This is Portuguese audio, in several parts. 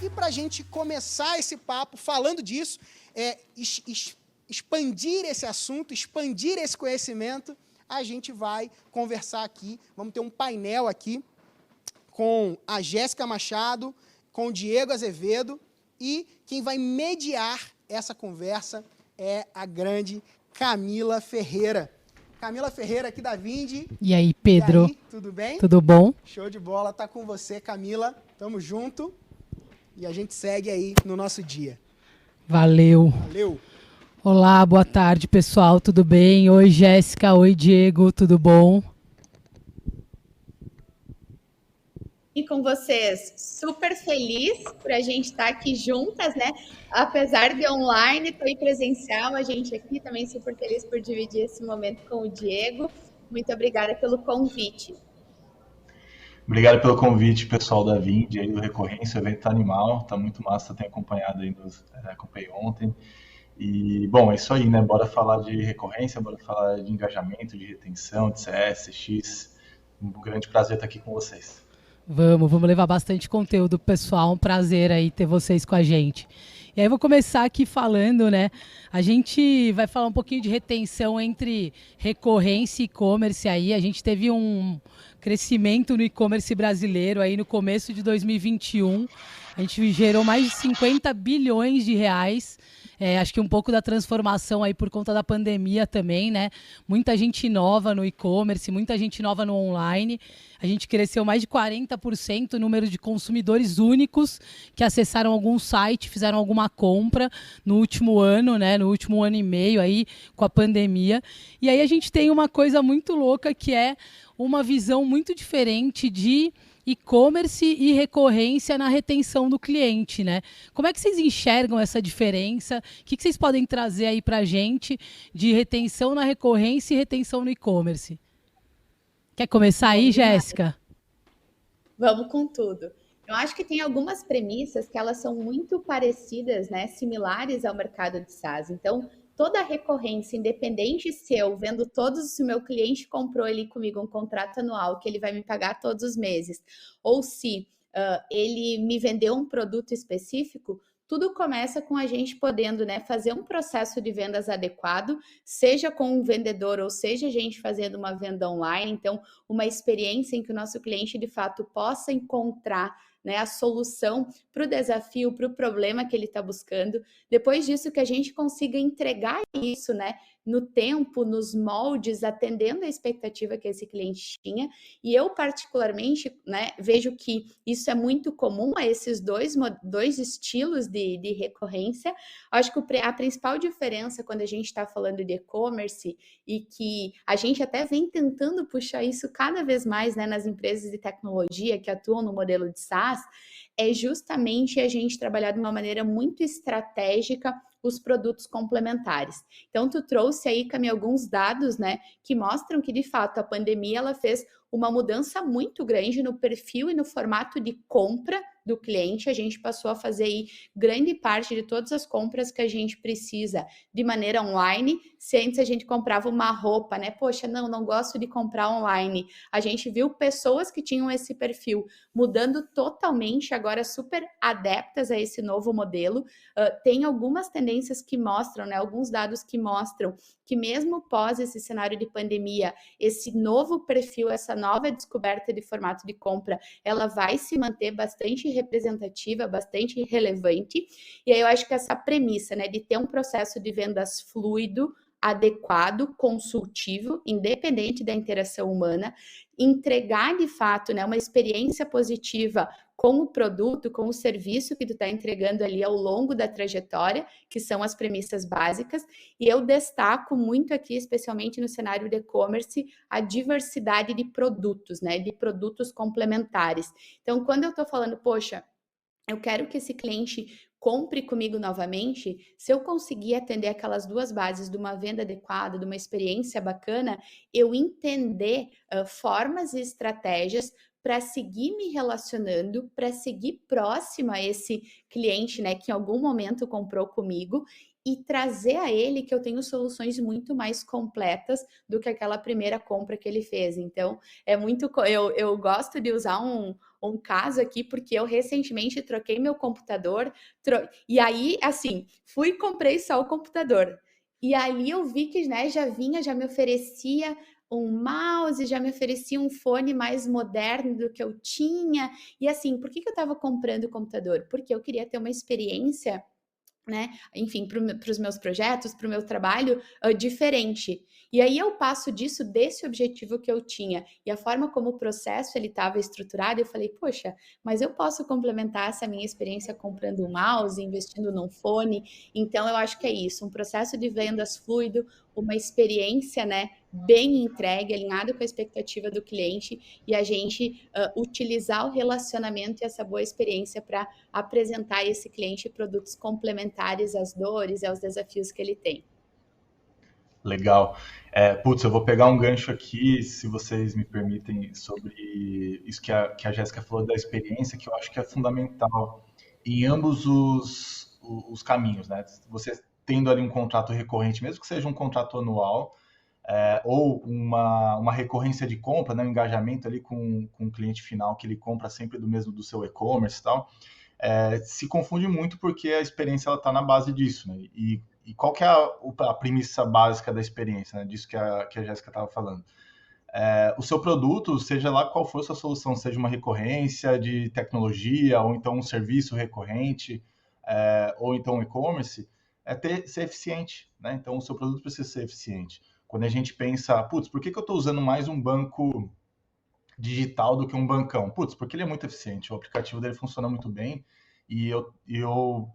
E para a gente começar esse papo falando disso, expandir esse assunto, expandir esse conhecimento, a gente vai conversar aqui, vamos ter um painel aqui com a Jéssica Machado, com o Diego Azevedo, e quem vai mediar essa conversa é a grande Camila Ferreira. Camila Ferreira aqui da Vindi. E aí, Pedro? E aí, tudo bem? Tudo bom? Show de bola, tá com você, Camila. Tamo junto. E a gente segue aí no nosso dia. Valeu. Valeu. Olá, boa tarde, pessoal. Tudo bem? Oi, Jéssica. Oi, Diego. Tudo bom? E com vocês, super feliz por a gente estar aqui juntas, né? Apesar de online, estou em presencial, a gente aqui também super feliz por dividir esse momento com o Diego. Muito obrigada pelo convite. Obrigado pelo convite, pessoal da Vindi, aí do Recorrência, o evento tá animal, tá muito massa, tenho acompanhado aí, acompanhei ontem. E, bom, é isso aí, né? Bora falar de recorrência, bora falar de engajamento, de retenção, de CS, X. Um grande prazer estar aqui com vocês. Vamos levar bastante conteúdo pessoal, um prazer aí ter vocês com a gente. E aí eu vou começar aqui falando, né, a gente vai falar um pouquinho de retenção entre recorrência e e-commerce aí, a gente teve um crescimento no e-commerce brasileiro aí no começo de 2021, a gente gerou mais de 50 bilhões de reais, acho que um pouco da transformação aí por conta da pandemia também, né? Muita gente nova no e-commerce, muita gente nova no online. A gente cresceu mais de 40% o número de consumidores únicos que acessaram algum site, fizeram alguma compra no último ano, né? No último ano e meio aí com a pandemia. E aí a gente tem uma coisa muito louca que é uma visão muito diferente de e-commerce e recorrência na retenção do cliente, né? Como é que vocês enxergam essa diferença? O que vocês podem trazer aí para a gente de retenção na recorrência e retenção no e-commerce? Quer começar aí, Jéssica? Vamos com tudo. Eu acho que tem algumas premissas que elas são muito parecidas, né? Similares ao mercado de SaaS. Então, toda a recorrência, independente se eu vendo todos, se o meu cliente comprou ali comigo um contrato anual que ele vai me pagar todos os meses, ou se ele me vendeu um produto específico, tudo começa com a gente podendo, né, fazer um processo de vendas adequado, seja com um vendedor ou seja a gente fazendo uma venda online. Então, uma experiência em que o nosso cliente, de fato, possa encontrar, né, a solução para o desafio, para o problema que ele está buscando. Depois disso, que a gente consiga entregar isso, né, no tempo, nos moldes, atendendo a expectativa que esse cliente tinha. E eu, particularmente, né, vejo que isso é muito comum a esses dois estilos de recorrência. Acho que a principal diferença quando a gente está falando de e-commerce, e que a gente até vem tentando puxar isso cada vez mais, né, nas empresas de tecnologia que atuam no modelo de SaaS, é justamente a gente trabalhar de uma maneira muito estratégica os produtos complementares. Então, tu trouxe aí, Camille, alguns dados, né, que mostram que, de fato, a pandemia ela fez uma mudança muito grande no perfil e no formato de compra do cliente. A gente passou a fazer aí grande parte de todas as compras que a gente precisa de maneira online. Se antes a gente comprava uma roupa, né? Poxa, não gosto de comprar online. A gente viu pessoas que tinham esse perfil mudando totalmente, agora super adeptas a esse novo modelo. Tem algumas tendências que mostram, né? Alguns dados que mostram que mesmo pós esse cenário de pandemia, esse novo perfil, essa nova descoberta de formato de compra, ela vai se manter bastante representativa, bastante relevante. E aí eu acho que essa premissa, né, de ter um processo de vendas fluido, adequado, consultivo, independente da interação humana, entregar de fato, né, uma experiência positiva com o produto, com o serviço que tu está entregando ali ao longo da trajetória, que são as premissas básicas. E eu destaco muito aqui, especialmente no cenário de e-commerce, a diversidade de produtos, né, de produtos complementares. Então, quando eu estou falando, poxa, eu quero que esse cliente compre comigo novamente, se eu conseguir atender aquelas duas bases de uma venda adequada, de uma experiência bacana, eu entender formas e estratégias para seguir me relacionando, para seguir próximo a esse cliente, né, que em algum momento comprou comigo, e trazer a ele que eu tenho soluções muito mais completas do que aquela primeira compra que ele fez. Então, eu gosto de usar um caso aqui, porque eu recentemente troquei meu computador, e aí, assim, fui e comprei só o computador. E ali eu vi que, né, já me oferecia um mouse, já me oferecia um fone mais moderno do que eu tinha. E assim, por que eu estava comprando o computador? Porque eu queria ter uma experiência, né? Enfim, para os meus projetos, para o meu trabalho, diferente. E aí eu passo desse objetivo que eu tinha e a forma como o processo ele estava estruturado, eu falei, poxa, mas eu posso complementar essa minha experiência comprando um mouse, investindo num fone. Então eu acho que é isso, um processo de vendas fluido, uma experiência, né, bem entregue, alinhado com a expectativa do cliente, e a gente utilizar o relacionamento e essa boa experiência para apresentar a esse cliente produtos complementares às dores e aos desafios que ele tem. Legal. Putz, eu vou pegar um gancho aqui, se vocês me permitem, sobre isso que a Jéssica falou da experiência, que eu acho que é fundamental em ambos os caminhos, né? Você tendo ali um contrato recorrente, mesmo que seja um contrato anual, ou uma recorrência de compra, né? Um engajamento ali com o cliente final, que ele compra sempre do seu e-commerce e tal, se confunde muito porque a experiência está na base disso, né? E qual que é a premissa básica da experiência, né? Disso que a Jéssica estava falando. O seu produto, seja lá qual for a sua solução, seja uma recorrência de tecnologia, ou então um serviço recorrente, ou então um e-commerce, ser eficiente, né? Então, o seu produto precisa ser eficiente. Quando a gente pensa, putz, por que eu estou usando mais um banco digital do que um bancão? Putz, porque ele é muito eficiente, o aplicativo dele funciona muito bem, e eu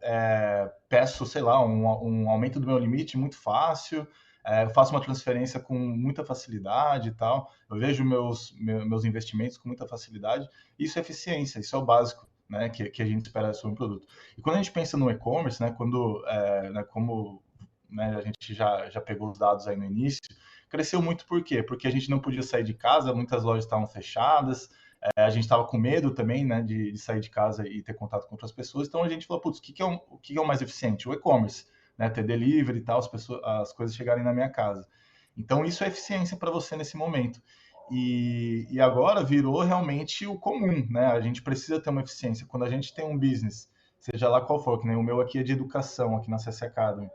peço, sei lá, um aumento do meu limite muito fácil, eu faço uma transferência com muita facilidade e tal, eu vejo meus investimentos com muita facilidade. Isso é eficiência, isso é o básico, né, que a gente espera sobre um produto. E quando a gente pensa no e-commerce, né, como, né, a gente já pegou os dados aí no início, cresceu muito por quê? Porque a gente não podia sair de casa, muitas lojas estavam fechadas, a gente estava com medo também, né, de sair de casa e ter contato com outras pessoas. Então a gente falou, putz, o que é o mais eficiente? O e-commerce, né, ter delivery e tal, as coisas chegarem na minha casa. Então isso é eficiência para você nesse momento. E agora virou realmente o comum, né? A gente precisa ter uma eficiência. Quando a gente tem um business, seja lá qual for, que nem o meu aqui é de educação, aqui na CS Academy,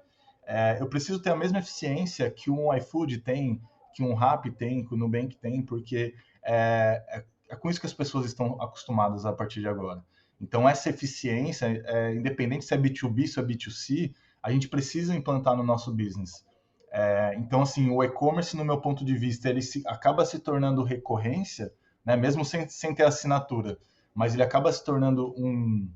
eu preciso ter a mesma eficiência que um iFood tem, que um Rappi tem, que o Nubank tem, porque é com isso que as pessoas estão acostumadas a partir de agora. Então, essa eficiência, independente se é B2B, se é B2C, a gente precisa implantar no nosso business. Então, assim, o e-commerce, no meu ponto de vista, ele acaba se tornando recorrência, né, mesmo sem ter assinatura, mas ele acaba se tornando um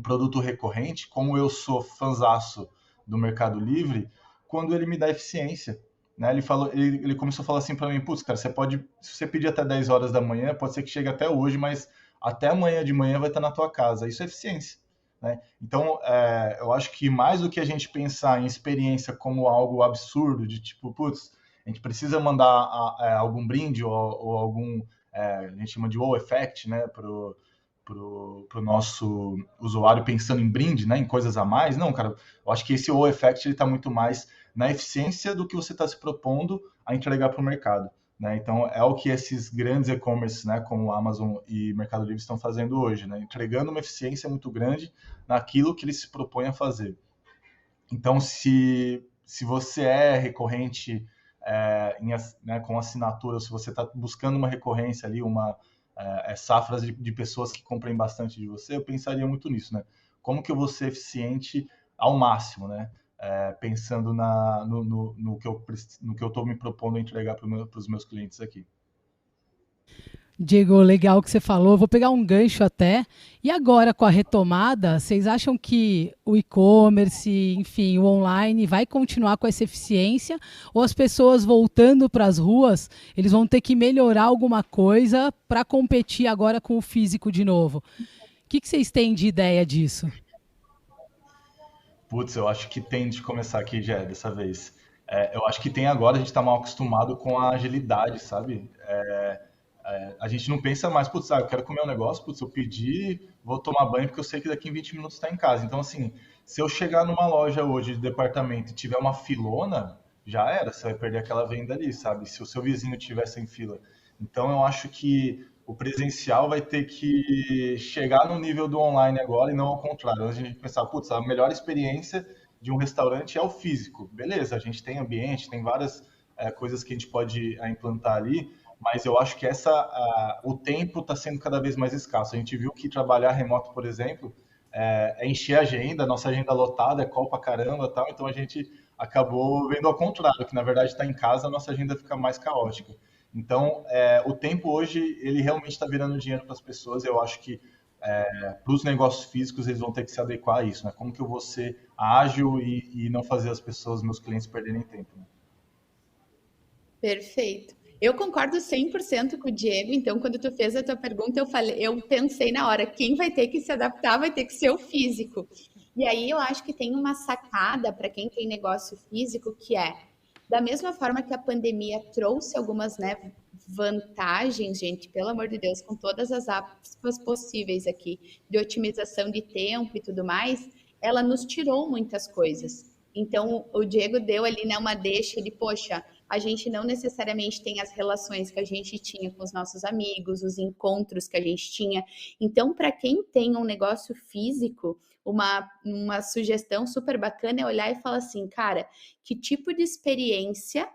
produto recorrente, como eu sou fanzaço do Mercado Livre, quando ele me dá eficiência. Né? Ele começou a falar assim para mim, putz, cara, se você pedir até 10 horas da manhã, pode ser que chegue até hoje, mas até amanhã de manhã vai estar na tua casa. Isso é eficiência. Né? Então, eu acho que mais do que a gente pensar em experiência como algo absurdo, de tipo, putz, a gente precisa mandar algum brinde ou algum, a gente chama de wow effect, né, pro nosso usuário pensando em brinde, né, em coisas a mais. Não, cara, eu acho que esse wow effect está muito mais na eficiência do que você está se propondo a entregar para o mercado. Né? Então, é o que esses grandes e-commerce, né, como Amazon e Mercado Livre estão fazendo hoje, né? Entregando uma eficiência muito grande naquilo que eles se propõem a fazer. Então, se você é recorrente né, com assinatura, se você está buscando uma recorrência ali, safras de pessoas que comprem bastante de você, eu pensaria muito nisso, né? Como que eu vou ser eficiente ao máximo, né? Pensando no que eu estou me propondo a entregar para os meus clientes aqui. Diego, legal que você falou. Vou pegar um gancho até. E agora, com a retomada, vocês acham que o e-commerce, enfim, o online vai continuar com essa eficiência? Ou as pessoas voltando para as ruas, eles vão ter que melhorar alguma coisa para competir agora com o físico de novo? O que vocês têm de ideia disso? Putz, eu acho que tem de começar aqui já dessa vez. Eu acho que tem agora, a gente está mal acostumado com a agilidade, sabe? A gente não pensa mais, eu quero comer um negócio, eu pedi, vou tomar banho porque eu sei que daqui em 20 minutos está em casa. Então, assim, Se eu chegar numa loja hoje de departamento e tiver uma filona, já era, você vai perder aquela venda ali, sabe? Se o seu vizinho tiver sem fila. Então eu acho que o presencial vai ter que chegar no nível do online agora e não ao contrário. Antes a gente pensar, putz, a melhor experiência de um restaurante é o físico. Beleza, a gente tem ambiente, tem várias coisas que a gente pode implantar ali, mas eu acho que o tempo está sendo cada vez mais escasso. A gente viu que trabalhar remoto, por exemplo, é encher a agenda, a nossa agenda lotada, é call pra caramba, tal, então a gente acabou vendo ao contrário, que na verdade está em casa, a nossa agenda fica mais caótica. Então, o tempo hoje, ele realmente está virando dinheiro para as pessoas, eu acho que para os negócios físicos, eles vão ter que se adequar a isso, né? Como que eu vou ser ágil e não fazer as pessoas, meus clientes, perderem tempo, né? Perfeito. Eu concordo 100% com o Diego, então quando tu fez a tua pergunta, eu pensei na hora, quem vai ter que se adaptar vai ter que ser o físico. E aí eu acho que tem uma sacada para quem tem negócio físico, que é, da mesma forma que a pandemia trouxe algumas, né, vantagens, gente, pelo amor de Deus, com todas as aspas possíveis aqui, de otimização de tempo e tudo mais, ela nos tirou muitas coisas. Então, o Diego deu ali, né, uma deixa de, poxa, a gente não necessariamente tem as relações que a gente tinha com os nossos amigos, os encontros que a gente tinha. Então, para quem tem um negócio físico, uma sugestão super bacana é olhar e falar assim, cara, que tipo de experiência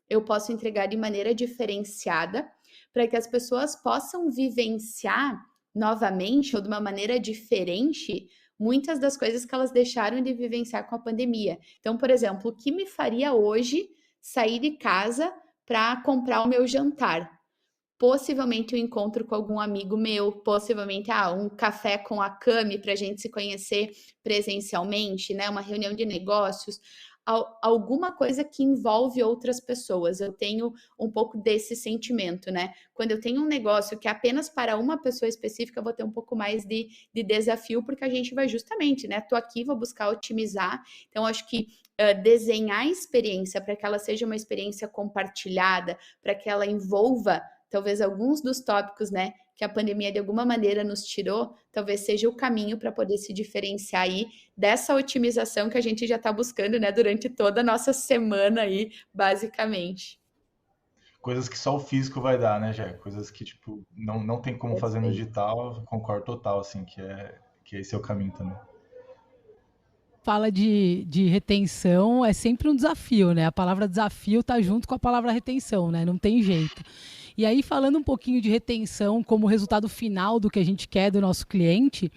eu posso entregar de maneira diferenciada para que as pessoas possam vivenciar novamente ou de uma maneira diferente muitas das coisas que elas deixaram de vivenciar com a pandemia. Então, por exemplo, o que me faria hoje sair de casa para comprar o meu jantar? Possivelmente um encontro com algum amigo meu, possivelmente um café com a Cami para a gente se conhecer presencialmente, né? Uma reunião de negócios, alguma coisa que envolve outras pessoas. Eu tenho um pouco desse sentimento, né? Quando eu tenho um negócio que é apenas para uma pessoa específica, eu vou ter um pouco mais de desafio, porque a gente vai justamente, né? Tô aqui, vou buscar otimizar. Então, acho que desenhar a experiência para que ela seja uma experiência compartilhada, para que ela envolva talvez alguns dos tópicos, né, que a pandemia de alguma maneira nos tirou, talvez seja o caminho para poder se diferenciar aí dessa otimização que a gente já está buscando, né, durante toda a nossa semana aí, basicamente. Coisas que só o físico vai dar, né, Jé? Coisas que, tipo, não tem como fazer no Perfeito. digital, concordo total, assim, que esse é o caminho também. Fala de retenção é sempre um desafio, né? A palavra desafio tá junto com a palavra retenção, né? Não tem jeito. E aí, falando um pouquinho de retenção como resultado final do que a gente quer do nosso cliente,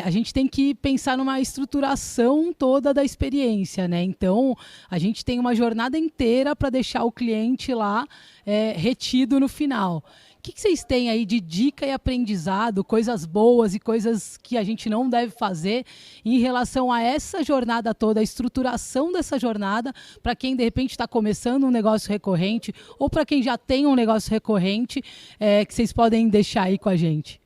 a gente tem que pensar numa estruturação toda da experiência, né? Então, a gente tem uma jornada inteira para deixar o cliente lá retido no final. O que vocês têm aí de dica e aprendizado, coisas boas e coisas que a gente não deve fazer em relação a essa jornada toda, a estruturação dessa jornada, para quem de repente está começando um negócio recorrente ou para quem já tem um negócio recorrente, que vocês podem deixar aí com a gente?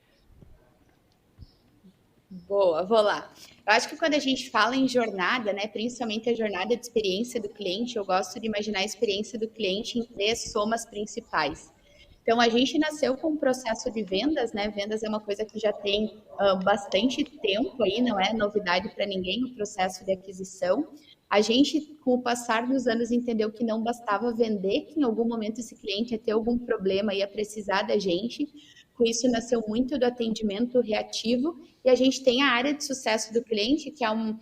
Boa, vou lá. Eu acho que quando a gente fala em jornada, né, principalmente a jornada de experiência do cliente, eu gosto de imaginar a experiência do cliente em 3 somas principais. Então, a gente nasceu com um processo de vendas, né? Vendas é uma coisa que já tem bastante tempo aí, não é novidade para ninguém o processo de aquisição. A gente, com o passar dos anos, entendeu que não bastava vender, que em algum momento esse cliente ia ter algum problema, ia precisar da gente. Com isso, nasceu muito do atendimento reativo. E a gente tem a área de sucesso do cliente, que é um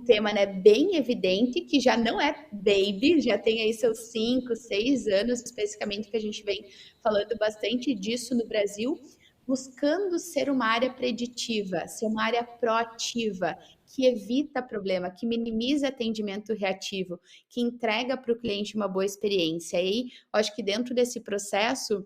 tema, né, bem evidente, que já não é baby, já tem aí seus 5, 6 anos, especificamente, que a gente vem falando bastante disso no Brasil, buscando ser uma área preditiva, ser uma área proativa, que evita problema, que minimiza atendimento reativo, que entrega para o cliente uma boa experiência. E aí, acho que dentro desse processo,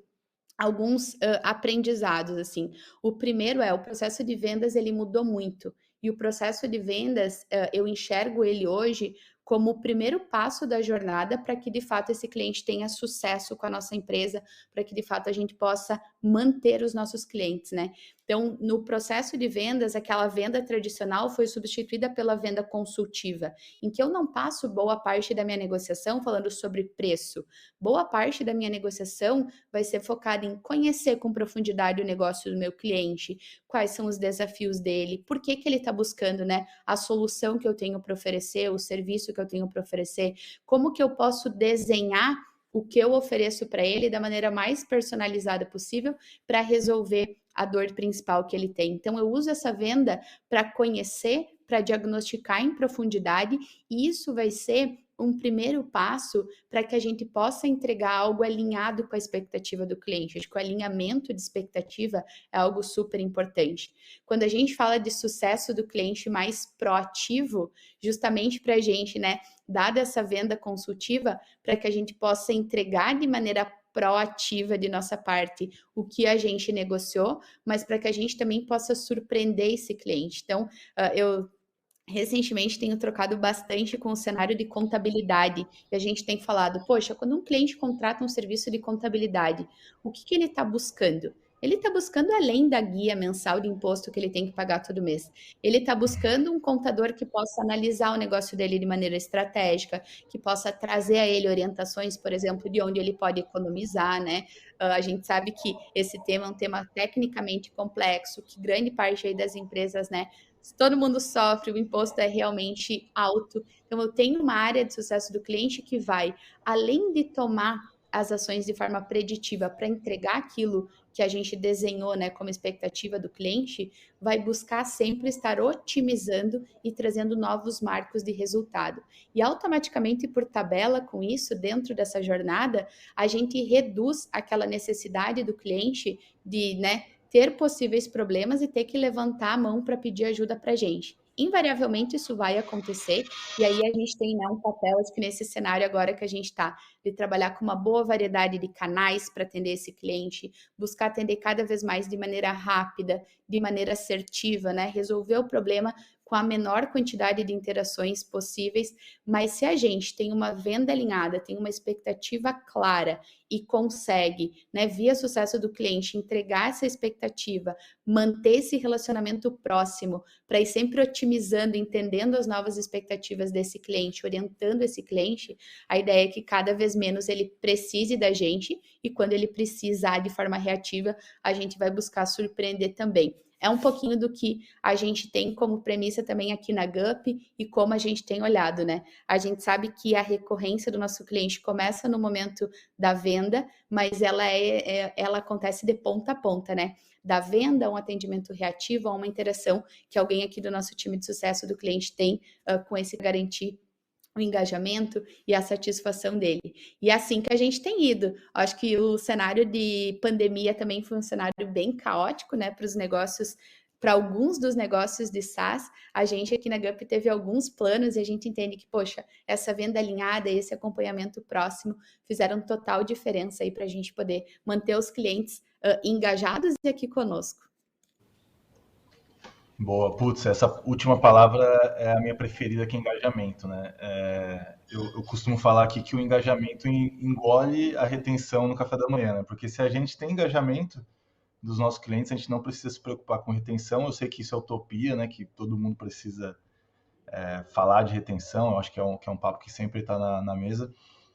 alguns aprendizados, assim. O primeiro o processo de vendas, ele mudou muito. E o processo de vendas, eu enxergo ele hoje como o primeiro passo da jornada para que, de fato, esse cliente tenha sucesso com a nossa empresa, para que, de fato, a gente possa manter os nossos clientes, né? Então, no processo de vendas, aquela venda tradicional foi substituída pela venda consultiva, em que eu não passo boa parte da minha negociação falando sobre preço. Boa parte da minha negociação vai ser focada em conhecer com profundidade o negócio do meu cliente, quais são os desafios dele, por que ele está buscando, né, a solução que eu tenho para oferecer, o serviço que eu tenho para oferecer, como que eu posso desenhar o que eu ofereço para ele da maneira mais personalizada possível para resolver a dor principal que ele tem. Então, eu uso essa venda para conhecer, para diagnosticar em profundidade, e isso vai ser um primeiro passo para que a gente possa entregar algo alinhado com a expectativa do cliente. Acho que o alinhamento de expectativa é algo super importante. Quando a gente fala de sucesso do cliente mais proativo, justamente para a gente, né, dada essa venda consultiva, para que a gente possa entregar de maneira proativa de nossa parte o que a gente negociou, mas para que a gente também possa surpreender esse cliente. Então, eu recentemente tenho trocado bastante com o cenário de contabilidade e a gente tem falado, poxa, quando um cliente contrata um serviço de contabilidade, o que ele está buscando? Ele está buscando além da guia mensal de imposto que ele tem que pagar todo mês. Ele está buscando um contador que possa analisar o negócio dele de maneira estratégica, que possa trazer a ele orientações, por exemplo, de onde ele pode economizar, né? A gente sabe que esse tema é um tema tecnicamente complexo, que grande parte aí das empresas, né? Todo mundo sofre, o imposto é realmente alto. Então, eu tenho uma área de sucesso do cliente que vai, além de tomar as ações de forma preditiva para entregar aquilo que a gente desenhou, né, como expectativa do cliente, vai buscar sempre estar otimizando e trazendo novos marcos de resultado. E automaticamente, por tabela com isso, dentro dessa jornada, a gente reduz aquela necessidade do cliente de, né, ter possíveis problemas e ter que levantar a mão para pedir ajuda para a gente. Invariavelmente isso vai acontecer, e aí a gente tem, né, um papel, acho que nesse cenário agora que a gente está, de trabalhar com uma boa variedade de canais para atender esse cliente, buscar atender cada vez mais de maneira rápida, de maneira assertiva, né, resolver o problema com a menor quantidade de interações possíveis, mas se a gente tem uma venda alinhada, tem uma expectativa clara e consegue, né, via sucesso do cliente, entregar essa expectativa, manter esse relacionamento próximo, para ir sempre otimizando, entendendo as novas expectativas desse cliente, orientando esse cliente, a ideia é que cada vez menos ele precise da gente e quando ele precisar de forma reativa, a gente vai buscar surpreender também. É um pouquinho do que a gente tem como premissa também aqui na GUP e como a gente tem olhado, né? A gente sabe que a recorrência do nosso cliente começa no momento da venda, mas ela acontece de ponta a ponta, né? Da venda a um atendimento reativo, a uma interação que alguém aqui do nosso time de sucesso do cliente tem com esse garantir o engajamento e a satisfação dele. E é assim que a gente tem ido. Acho que o cenário de pandemia também foi um cenário bem caótico, né, para os negócios, para alguns dos negócios de SaaS. A gente aqui na GUP teve alguns planos e a gente entende que, poxa, essa venda alinhada e esse acompanhamento próximo fizeram total diferença aí para a gente poder manter os clientes engajados e aqui conosco. Boa, putz, essa última palavra é a minha preferida, que é engajamento, né? Eu costumo falar aqui que o engajamento engole a retenção no café da manhã, né? Porque se a gente tem engajamento dos nossos clientes, a gente não precisa se preocupar com retenção. Eu sei que isso é utopia, né? Que todo mundo precisa falar de retenção, eu acho que é um papo que sempre está na mesa,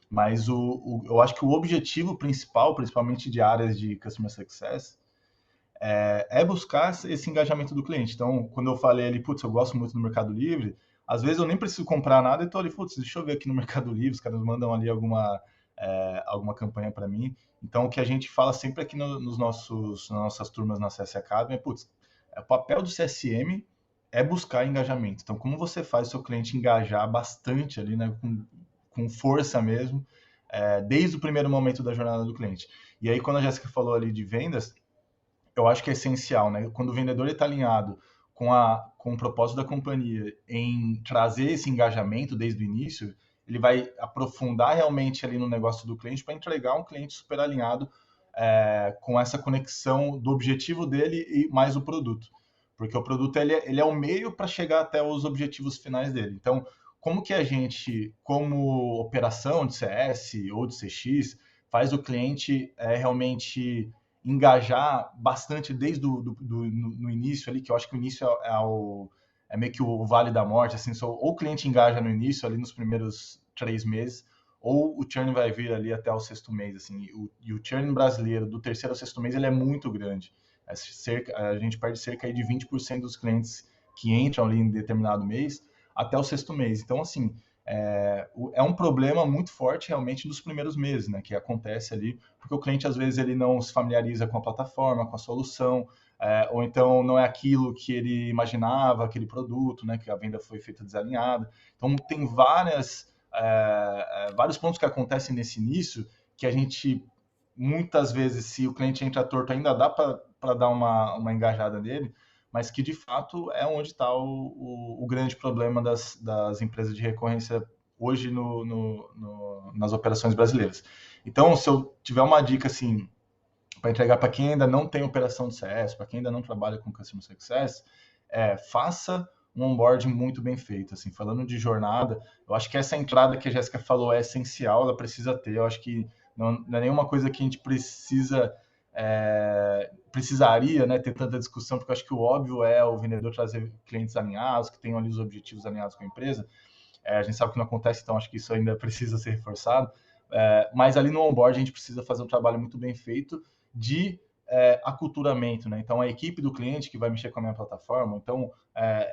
mas eu acho que o objetivo principal, principalmente de áreas de Customer Success, é buscar esse engajamento do cliente. Então, quando eu falei ali, putz, eu gosto muito do Mercado Livre, às vezes eu nem preciso comprar nada e tô ali, putz, deixa eu ver aqui no Mercado Livre, os caras mandam ali alguma campanha para mim. Então, o que a gente fala sempre aqui nas nossas turmas na CS Academy é, putz, o papel do CSM é buscar engajamento. Então, como você faz o seu cliente engajar bastante ali, né, com força mesmo, desde o primeiro momento da jornada do cliente. E aí, quando a Jéssica falou ali de vendas, eu acho que é essencial, né? Quando o vendedor está alinhado com o propósito da companhia em trazer esse engajamento desde o início, ele vai aprofundar realmente ali no negócio do cliente para entregar um cliente super alinhado com essa conexão do objetivo dele e mais o produto. Porque o produto ele é o meio para chegar até os objetivos finais dele. Então, como que a gente, como operação de CS ou de CX, faz o cliente realmente engajar bastante desde no início ali, que eu acho que o início é meio que o vale da morte, assim, ou o cliente engaja no início, ali nos primeiros 3 meses, ou o churn vai vir ali até o 6º mês, assim, e o churn brasileiro do 3º ao 6º mês, ele é muito grande. A gente perde cerca de 20% dos clientes que entram ali em determinado mês até o 6º mês. Então, assim, é um problema muito forte realmente nos primeiros meses, né, que acontece ali, porque o cliente às vezes ele não se familiariza com a plataforma, com a solução, ou então não é aquilo que ele imaginava, aquele produto, né, que a venda foi feita desalinhada. Então tem vários pontos que acontecem nesse início que a gente, muitas vezes, se o cliente entra torto, ainda dá para dar uma engajada nele, mas que de fato é onde está o grande problema das empresas de recorrência hoje nas operações brasileiras. Então, se eu tiver uma dica assim para entregar para quem ainda não tem operação de CS, para quem ainda não trabalha com Customer Success, faça um onboarding muito bem feito. Assim, falando de jornada, eu acho que essa entrada que a Jéssica falou é essencial, ela precisa ter. Eu acho que não é nenhuma coisa que a gente precisaria, né, ter tanta discussão, porque eu acho que o óbvio é o vendedor trazer clientes alinhados, que tenham ali os objetivos alinhados com a empresa. A gente sabe que não acontece, então acho que isso ainda precisa ser reforçado. Mas ali no onboard a gente precisa fazer um trabalho muito bem feito de aculturamento, né? Então a equipe do cliente que vai mexer com a minha plataforma, então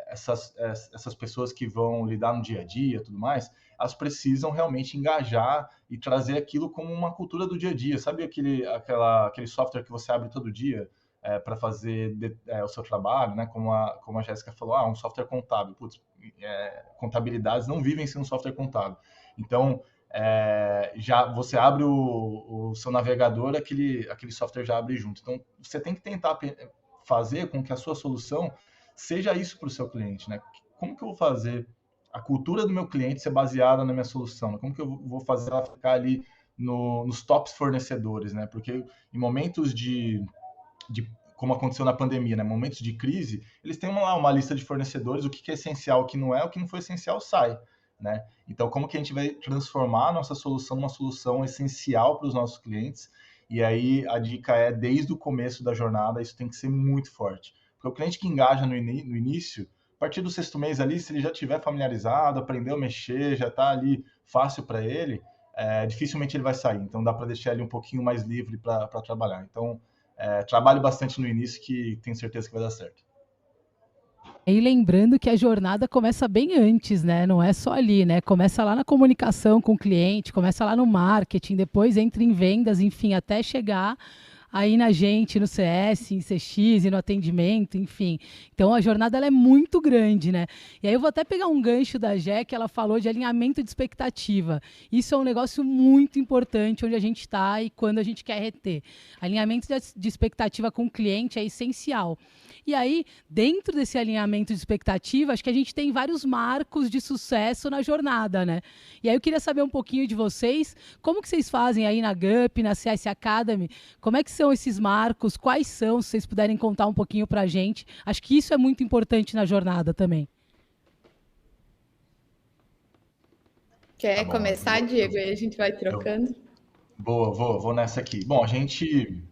essas pessoas que vão lidar no dia a dia, tudo mais, elas precisam realmente engajar e trazer aquilo como uma cultura do dia a dia. Sabe aquele software que você abre todo dia para fazer o seu trabalho, né? Como a Jéssica falou, um software contábil. Putz, contabilidades não vivem sem um software contábil. Então já você abre o seu navegador, aquele software já abre junto. Então, você tem que tentar fazer com que a sua solução seja isso para o seu cliente, né? Como que eu vou fazer a cultura do meu cliente ser baseada na minha solução? Como que eu vou fazer ela ficar ali nos tops fornecedores, né? Porque em momentos de como aconteceu na pandemia, né? Momentos de crise, eles têm uma lista de fornecedores, o que é essencial, o que não é, o que não foi essencial sai. Né? Então, como que a gente vai transformar a nossa solução numa solução essencial para os nossos clientes? E aí a dica desde o começo da jornada, isso tem que ser muito forte. Porque o cliente que engaja no início, a partir do 6º mês ali, se ele já estiver familiarizado, aprendeu a mexer, já está ali fácil para ele, dificilmente ele vai sair. Então, dá para deixar ele um pouquinho mais livre para trabalhar. Então, trabalhe bastante no início que tenho certeza que vai dar certo. E lembrando que a jornada começa bem antes, né? Não é só ali, né? Começa lá na comunicação com o cliente, começa lá no marketing, depois entra em vendas, enfim, até chegar aí na gente, no CS, em CX e no atendimento, enfim. Então a jornada ela é muito grande, né? E aí eu vou até pegar um gancho da Jé, que ela falou de alinhamento de expectativa. Isso é um negócio muito importante onde a gente está e quando a gente quer reter. Alinhamento de expectativa com o cliente é essencial. E aí, dentro desse alinhamento de expectativa, acho que a gente tem vários marcos de sucesso na jornada, né? E aí eu queria saber um pouquinho de vocês, como que vocês fazem aí na GUP, na CS Academy, como é que são esses marcos, quais são, se vocês puderem contar um pouquinho pra gente. Acho que isso é muito importante na jornada também. Quer começar, Diego, e a gente vai trocando? Vou nessa aqui. Bom, a gente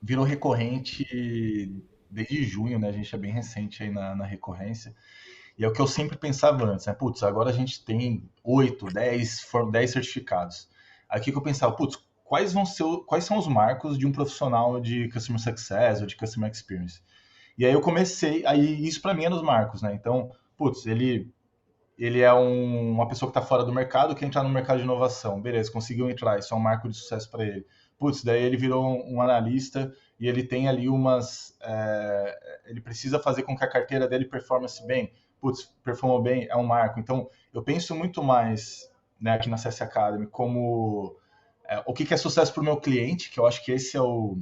virou recorrente desde junho, né? A gente é bem recente aí na recorrência. E é o que eu sempre pensava antes, né? Putz, agora a gente tem 8, 10 certificados. Aí o que eu pensava, putz, quais são os marcos de um profissional de Customer Success ou de Customer Experience? E aí eu comecei, isso para mim é nos marcos, né? Então, putz, ele é uma pessoa que está fora do mercado, quer entrar no mercado de inovação. Beleza, conseguiu entrar, isso é um marco de sucesso para ele. Putz, daí ele virou um analista e ele tem ali ele precisa fazer com que a carteira dele performance bem. Putz, performou bem, é um marco. Então, eu penso muito mais, né, aqui na CS Academy como o que é sucesso para o meu cliente, que eu acho que esse é o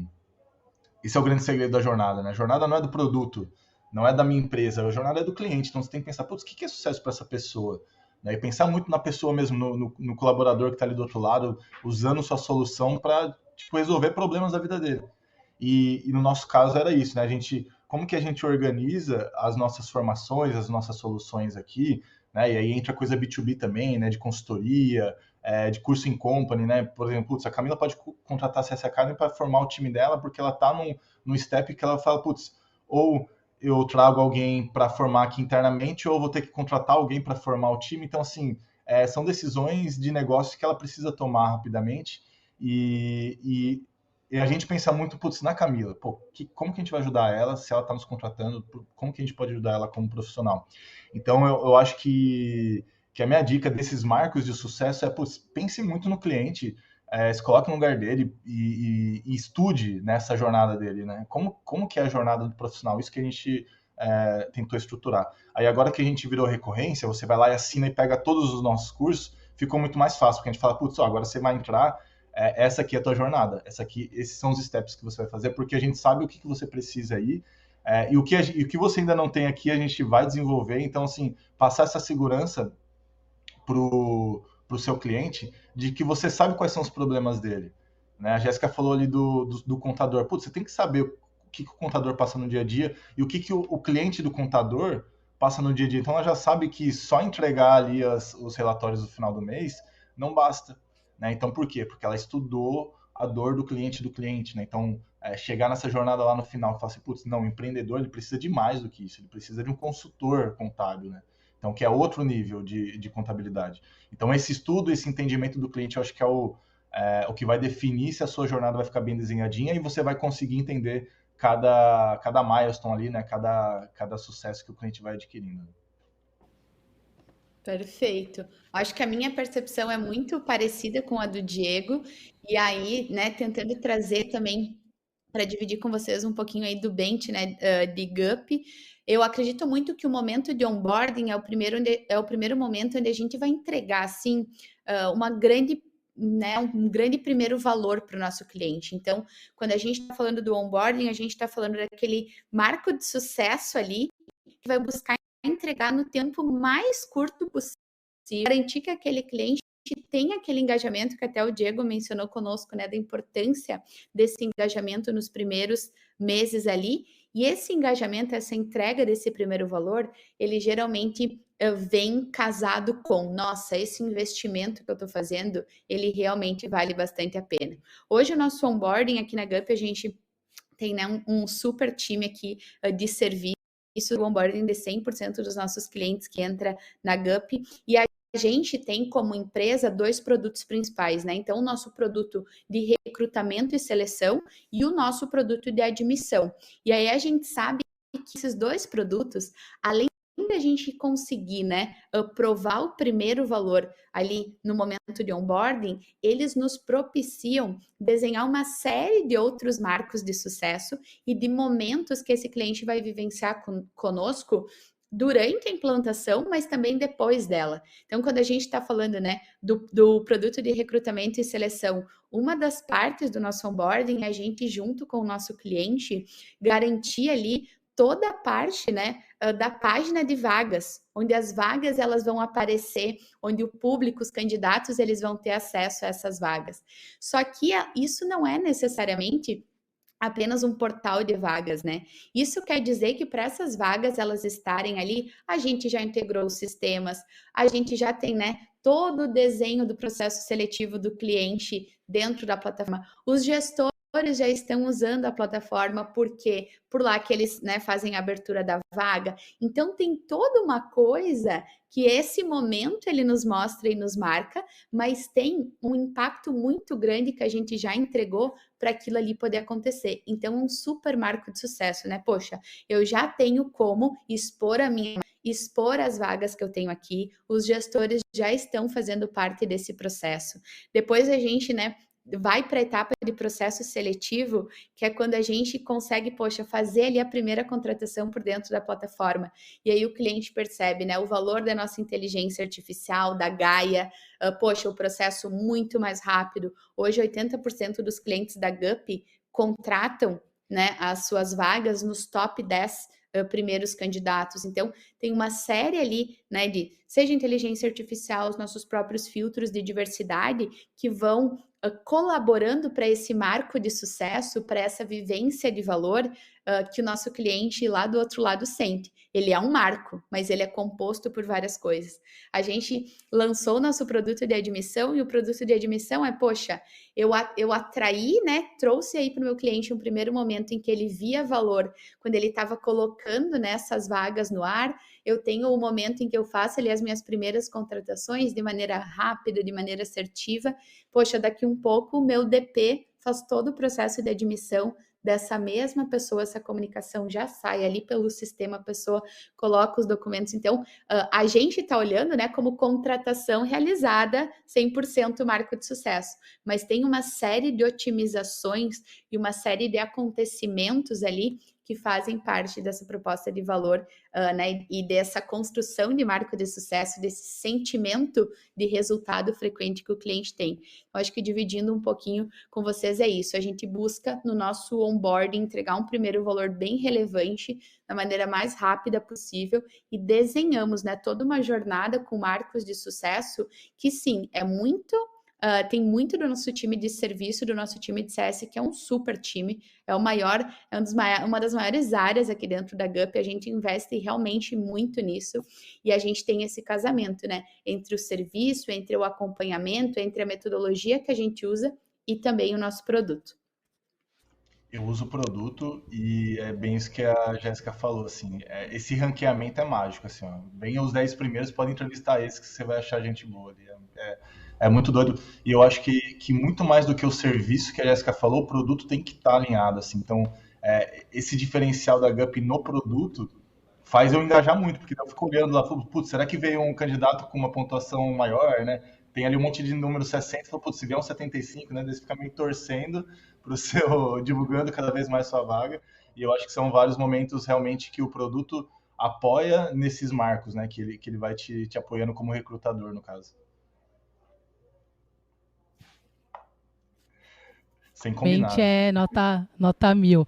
grande segredo da jornada, né? A jornada não é do produto, não é da minha empresa, a jornada é do cliente. Então, você tem que pensar, putz, o que é sucesso para essa pessoa? Né? E pensar muito na pessoa mesmo, no colaborador que está ali do outro lado, usando sua solução para resolver problemas da vida dele. E no nosso caso era isso, né? Como que a gente organiza as nossas formações, as nossas soluções aqui, né? E aí entra coisa B2B também, né? De consultoria, de curso em company, né? Por exemplo, putz, a Camila pode contratar a CS Academy para formar o time dela, porque ela está num step que ela fala, putz, ou eu trago alguém para formar aqui internamente, ou vou ter que contratar alguém para formar o time. Então, assim, são decisões de negócio que ela precisa tomar rapidamente. E a gente pensa muito, putz, na Camila, pô, como que a gente vai ajudar ela se ela está nos contratando? Como que a gente pode ajudar ela como profissional? Então, eu acho que a minha dica desses marcos de sucesso é, putz, pense muito no cliente, se coloque no lugar dele e estude nessa jornada dele, né? Como que é a jornada do profissional? Isso que a gente tentou estruturar. Aí agora que a gente virou recorrência, você vai lá e assina e pega todos os nossos cursos, ficou muito mais fácil, porque a gente fala, putz, agora você vai entrar, essa aqui é a tua jornada, esses são os steps que você vai fazer, porque a gente sabe o que você precisa aí, e o que você ainda não tem aqui, a gente vai desenvolver. Então, assim, passar essa segurança para o seu cliente de que você sabe quais são os problemas dele. Né? A Jéssica falou ali do contador. Putz, você tem que saber o que o contador passa no dia a dia e o que o cliente do contador passa no dia a dia. Então, ela já sabe que só entregar ali os relatórios do final do mês não basta. Né? Então, por quê? Porque ela estudou a dor do cliente. Né? Então, chegar nessa jornada lá no final e falar assim, putz, não, o empreendedor ele precisa de mais do que isso, ele precisa de um consultor contábil, né? Então, que é outro nível de contabilidade. Então, esse estudo, esse entendimento do cliente, eu acho que é o que vai definir se a sua jornada vai ficar bem desenhadinha e você vai conseguir entender cada milestone ali, né? Cada sucesso que o cliente vai adquirindo. Perfeito. Acho que a minha percepção é muito parecida com a do Diego, e aí, né, tentando trazer também para dividir com vocês um pouquinho aí do bench, né, de GUP. Eu acredito muito que o momento de onboarding é o primeiro momento onde a gente vai entregar, assim, uma grande, né, um grande primeiro valor para o nosso cliente. Então, quando a gente está falando do onboarding, a gente está falando daquele marco de sucesso ali, que vai buscar entregar no tempo mais curto possível, garantir que aquele cliente tenha aquele engajamento que até o Diego mencionou conosco, né, da importância desse engajamento nos primeiros meses ali. E esse engajamento, essa entrega desse primeiro valor, ele geralmente vem casado com, nossa, esse investimento que eu estou fazendo, ele realmente vale bastante a pena. Hoje o nosso onboarding aqui na GUP, a gente tem, né, um super time aqui de serviço, o onboarding de 100% dos nossos clientes que entra na GUP, e a gente tem como empresa 2 produtos principais, né? Então, o nosso produto de recrutamento e seleção e o nosso produto de admissão. E aí a gente sabe que esses 2 produtos, além da gente conseguir, né, provar o primeiro valor ali no momento de onboarding, eles nos propiciam desenhar uma série de outros marcos de sucesso e de momentos que esse cliente vai vivenciar conosco durante a implantação, mas também depois dela. Então, quando a gente está falando, né, do produto de recrutamento e seleção, uma das partes do nosso onboarding é a gente, junto com o nosso cliente, garantir ali toda a parte, né, da página de vagas, onde as vagas elas vão aparecer, onde o público, os candidatos, eles vão ter acesso a essas vagas. Só que isso não é necessariamente apenas um portal de vagas, né? Isso quer dizer que para essas vagas elas estarem ali, a gente já integrou os sistemas, a gente já tem, né, todo o desenho do processo seletivo do cliente dentro da plataforma. Os gestores já estão usando a plataforma porque por lá que eles, né, fazem a abertura da vaga. Então tem toda uma coisa que esse momento ele nos mostra e nos marca, mas tem um impacto muito grande que a gente já entregou para aquilo ali poder acontecer. Então, um super marco de sucesso, né? Poxa, eu já tenho como expor as vagas que eu tenho aqui, os gestores já estão fazendo parte desse processo. Depois a gente, né, vai para a etapa de processo seletivo, que é quando a gente consegue, poxa, fazer ali a primeira contratação por dentro da plataforma. E aí o cliente percebe, né, o valor da nossa inteligência artificial, da Gaia, poxa, o processo muito mais rápido. Hoje, 80% dos clientes da GUP contratam, né, as suas vagas nos top 10 primeiros candidatos. Então, tem uma série ali, né, de seja inteligência artificial, os nossos próprios filtros de diversidade que vão colaborando para esse marco de sucesso, para essa vivência de valor que o nosso cliente lá do outro lado sente. Ele é um marco, mas ele é composto por várias coisas. A gente lançou o nosso produto de admissão e o produto de admissão é, poxa, eu atraí, né, trouxe aí para o meu cliente um primeiro momento em que ele via valor quando ele estava colocando, né, essas vagas no ar. Eu tenho o momento em que eu faço ali as minhas primeiras contratações de maneira rápida, de maneira assertiva. Poxa, daqui um pouco o meu DP faz todo o processo de admissão dessa mesma pessoa, essa comunicação já sai ali pelo sistema, a pessoa coloca os documentos. Então, a gente está olhando, né, como contratação realizada 100% marco de sucesso, mas tem uma série de otimizações e uma série de acontecimentos ali que fazem parte dessa proposta de valor, né, e dessa construção de marco de sucesso, desse sentimento de resultado frequente que o cliente tem. Eu acho que dividindo um pouquinho com vocês é isso. A gente busca no nosso onboarding entregar um primeiro valor bem relevante da maneira mais rápida possível e desenhamos, né, toda uma jornada com marcos de sucesso que sim, é muito... tem muito do nosso time de serviço, do nosso time de CS, que é um super time, é o maior, é uma das maiores áreas aqui dentro da GUP, a gente investe realmente muito nisso, e a gente tem esse casamento, né, entre o serviço, entre o acompanhamento, entre a metodologia que a gente usa e também o nosso produto. Eu uso o produto e é bem isso que a Jéssica falou, assim, esse ranqueamento é mágico, assim, ó, venha os 10 primeiros, pode entrevistar esse que você vai achar gente boa ali, é muito doido, e eu acho que muito mais do que o serviço que a Jéssica falou, o produto tem que estar alinhado, assim, então esse diferencial da GUP no produto faz eu engajar muito, porque eu fico olhando lá, putz, será que veio um candidato com uma pontuação maior, né? Tem ali um monte de número 60, fala, putz, se vier um 75, né? Daí você fica meio torcendo pro seu, divulgando cada vez mais sua vaga. E eu acho que são vários momentos realmente que o produto apoia nesses marcos, né? Que ele vai te apoiando como recrutador, no caso. Sem combinar. Realmente é nota 1000.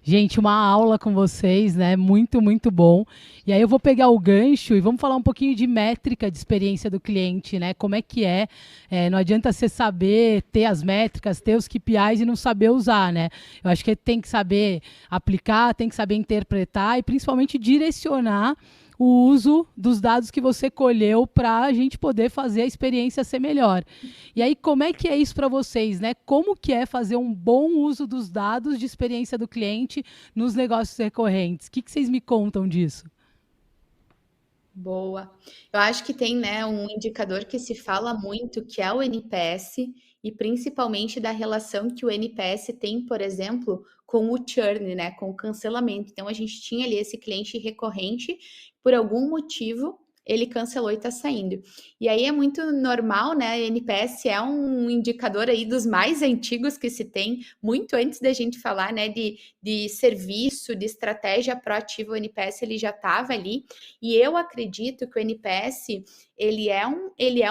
Gente, uma aula com vocês, né? Muito, muito bom. E aí eu vou pegar o gancho e vamos falar um pouquinho de métrica de experiência do cliente, né? Como é que é? Não adianta você saber ter as métricas, ter os KPIs e não saber usar, né? Eu acho que tem que saber aplicar, tem que saber interpretar e principalmente direcionar o uso dos dados que você colheu para a gente poder fazer a experiência ser melhor. E aí, como é que é isso para vocês, né? Como que é fazer um bom uso dos dados de experiência do cliente nos negócios recorrentes? O que vocês me contam disso? Boa. Eu acho que tem, né, um indicador que se fala muito, que é o NPS, e principalmente da relação que o NPS tem, por exemplo, com o churn, né, com o cancelamento. Então, a gente tinha ali esse cliente recorrente, por algum motivo, ele cancelou e está saindo. E aí é muito normal, né? NPS é um indicador aí dos mais antigos que se tem, muito antes da gente falar, né, de serviço, de estratégia proativa, o NPS ele já estava ali. E eu acredito que o NPS ele é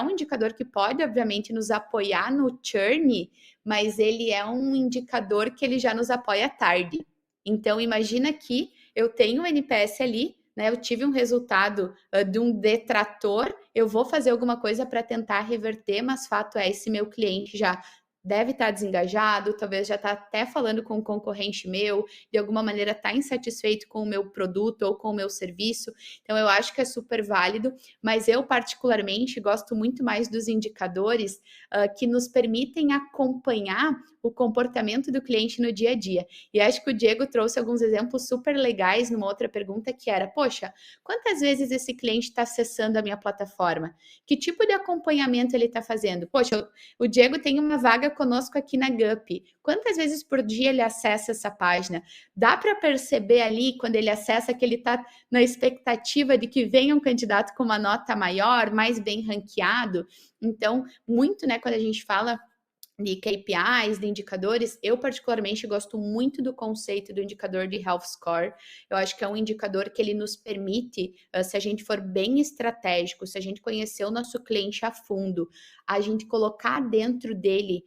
um indicador que pode, obviamente, nos apoiar no churn, mas ele é um indicador que ele já nos apoia tarde. Então, imagina que eu tenho o NPS ali, né, eu tive um resultado de um detrator, eu vou fazer alguma coisa para tentar reverter, mas fato é, esse meu cliente já deve estar desengajado, talvez já está até falando com um concorrente meu, de alguma maneira está insatisfeito com o meu produto ou com o meu serviço, então eu acho que é super válido, mas eu particularmente gosto muito mais dos indicadores que nos permitem acompanhar o comportamento do cliente no dia a dia. E acho que o Diego trouxe alguns exemplos super legais numa outra pergunta que era, poxa, quantas vezes esse cliente está acessando a minha plataforma? Que tipo de acompanhamento ele está fazendo? Poxa, o Diego tem uma vaga conosco aqui na GUP. Quantas vezes por dia ele acessa essa página? Dá para perceber ali, quando ele acessa, que ele está na expectativa de que venha um candidato com uma nota maior, mais bem ranqueado? Então, muito, né, quando a gente fala de KPIs, de indicadores, eu particularmente gosto muito do conceito do indicador de Health Score. Eu acho que é um indicador que ele nos permite, se a gente for bem estratégico, se a gente conhecer o nosso cliente a fundo, a gente colocar dentro dele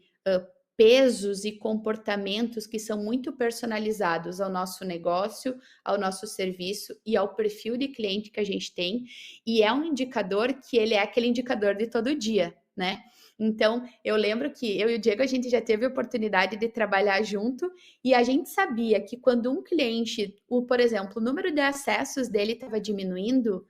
pesos e comportamentos que são muito personalizados ao nosso negócio, ao nosso serviço e ao perfil de cliente que a gente tem. E é um indicador que ele é aquele indicador de todo dia, né? Então, eu lembro que eu e o Diego, a gente já teve a oportunidade de trabalhar junto e a gente sabia que quando um cliente, por exemplo, o número de acessos dele estava diminuindo,